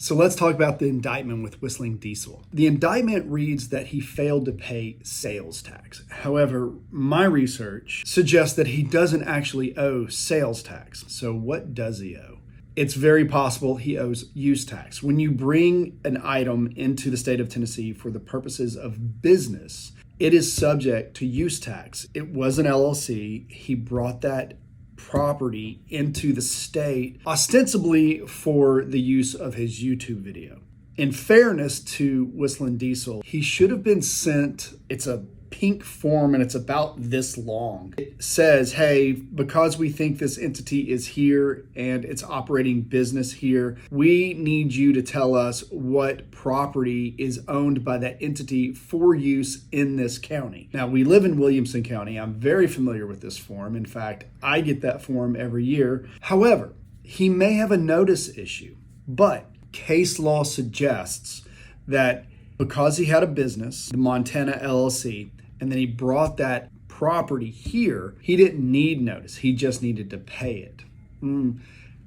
So let's talk about the indictment with Whistlin Diesel. The indictment reads that he failed to pay sales tax. However, my research suggests that he doesn't actually owe sales tax. So what does he owe? It's very possible he owes use tax. When you bring an item into the state of Tennessee for the purposes of business, it is subject to use tax. It was an LLC. He brought that property into the state ostensibly for the use of his YouTube video. In fairness to Whistlin Diesel, he should have been sent, it's a pink form and it's about this long. It says, hey, because we think this entity is here and it's operating business here, we need you to tell us what property is owned by that entity for use in this county. Now, we live in Williamson County. I'm very familiar with this form. In fact, I get that form every year. However, he may have a notice issue, but case law suggests that because he had a business, the Montana LLC, and then he brought that property here, he didn't need notice. He just needed to pay it.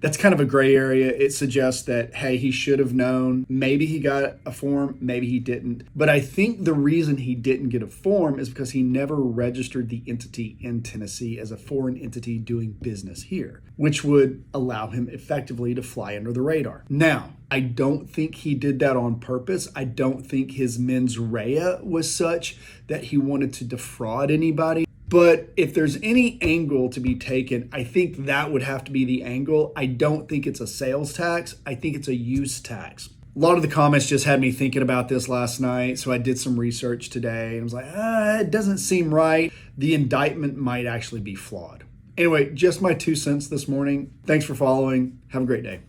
That's kind of a gray area. It suggests that, hey, he should have known. Maybe he got a form, maybe he didn't. But I think the reason he didn't get a form is because he never registered the entity in Tennessee as a foreign entity doing business here, which would allow him effectively to fly under the radar. Now, I don't think he did that on purpose. I don't think his mens rea was such that he wanted to defraud anybody. But if there's any angle to be taken, I think that would have to be the angle. I don't think it's a sales tax. I think it's a use tax. A lot of the comments just had me thinking about this last night, so I did some research today and was like, it doesn't seem right. The indictment might actually be flawed. Anyway, just my 2 cents this morning. Thanks for following. Have a great day.